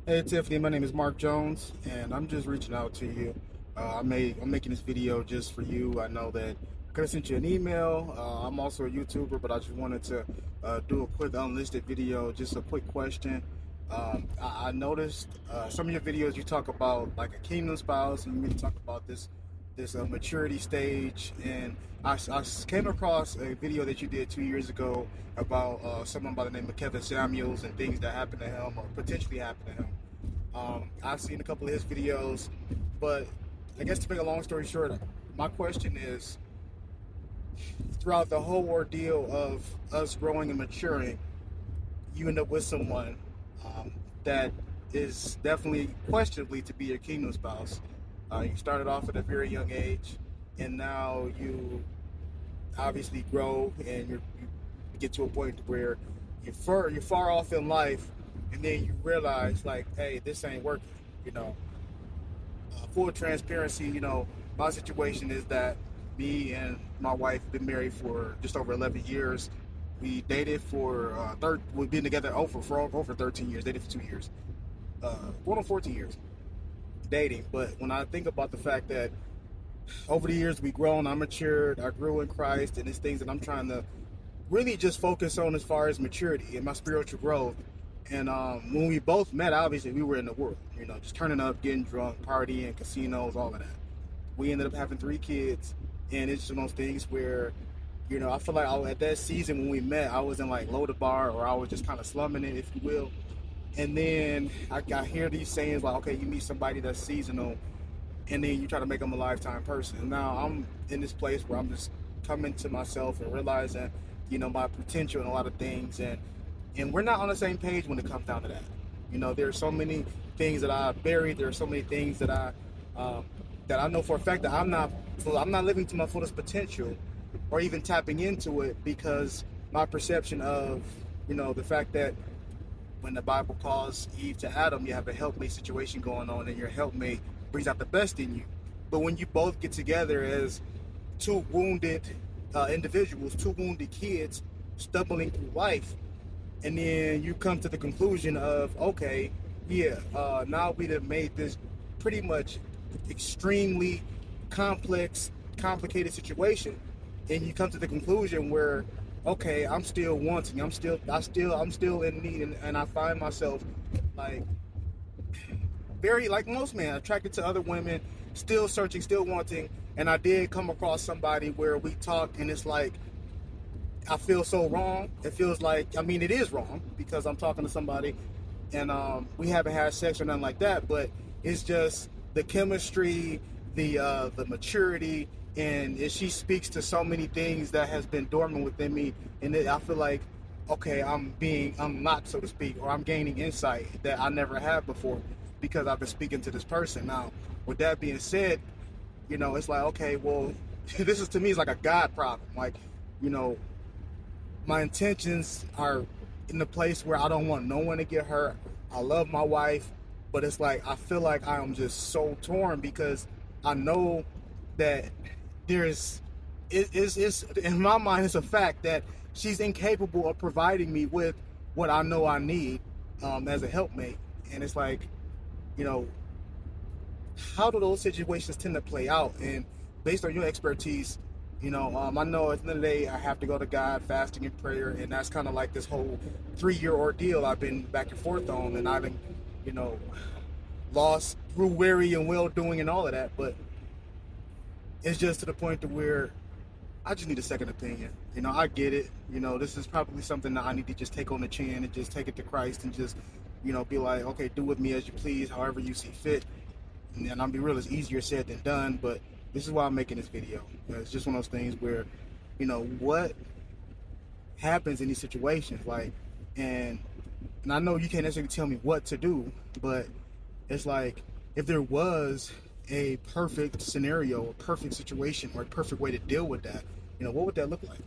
Hey Tiffany, my name is Mark Jones, and I'm just reaching out to you. I'm making this video just for you. I know that I could have sent you an email. I'm also a YouTuber, but I just wanted to do a quick unlisted video, just a quick question. I noticed some of your videos you talk about like a kingdom spouse, and you really talk about this maturity stage. And I came across a video that you did 2 years ago about someone by the name of Kevin Samuels and things that happened to him or potentially happened to him. I've seen a couple of his videos, but I guess to make a long story short, my question is, throughout the whole ordeal of us growing and maturing, you end up with someone that is definitely questionably to be your kingdom spouse. You started off at a very young age, and now you obviously grow and you get to a point where you're far off in life, and then you realize like, hey, this ain't working. You know, full transparency. My situation is that me and my wife have been married for just over 11 years. We dated for we've been together over 13 years. Dated for 2 years. Going on 14 years dating. But when I think about the fact that over the years we've grown, I matured, I grew in Christ, and it's things that I'm trying to really just focus on as far as maturity and my spiritual growth. And when we both met, obviously we were in the world, just turning up, getting drunk, partying, casinos, all of that. We ended up having 3 kids, and it's just one of those things where, I feel like at that season when we met, I was in like low to bar, or I was just kind of slumming it, if you will. And then I hear these sayings like, okay, you meet somebody that's seasonal, and then you try to make them a lifetime person. And now I'm in this place where I'm just coming to myself and realizing, my potential in a lot of things, and we're not on the same page when it comes down to that. There's so many things that I buried. There are so many things that I know for a fact that I'm not living to my fullest potential, or even tapping into it, because my perception of the fact that when the Bible calls Eve to Adam, you have a helpmate situation going on, and your helpmate brings out the best in you. But when you both get together as two wounded individuals, two wounded kids stumbling through life, and then you come to the conclusion of, okay, yeah, now we've made this pretty much extremely complicated situation, and you come to the conclusion where, okay, I'm still wanting, I'm still in need, and I find myself like very like most men attracted to other women, still searching, still wanting. And I did come across somebody where we talk, and it's like I feel so wrong. It feels like, I mean, it is wrong because I'm talking to somebody, and we haven't had sex or nothing like that, but it's just the chemistry, the maturity, and she speaks to so many things that has been dormant within me, and I feel like, okay, I'm being unlocked, so to speak, or I'm gaining insight that I never had before because I've been speaking to this person. Now, with that being said, it's like, okay, well, this is, to me, is like a God problem. Like, you know, my intentions are in the place where I don't want no one to get hurt. I love my wife, but it's like I feel like I am just so torn because I know that there's it's in my mind, it's a fact that she's incapable of providing me with what I know I need as a helpmate. And it's like, you know, how do those situations tend to play out? And based on your expertise, I know at the end of the day, I have to go to God, fasting and prayer, and that's kind of like this whole 3 year ordeal I've been back and forth on, and I've been, you know, lost through weary and well doing and all of that. But it's just to the point to where I just need a second opinion. I get it. This is probably something that I need to just take on the chin and just take it to Christ and just, be like, okay, do with me as you please, however you see fit. And I'll be real, it's easier said than done, but this is why I'm making this video. It's just one of those things where, what happens in these situations, like, and I know you can't necessarily tell me what to do, but it's like, if there was a perfect scenario, a perfect situation, or a perfect way to deal with that, what would that look like?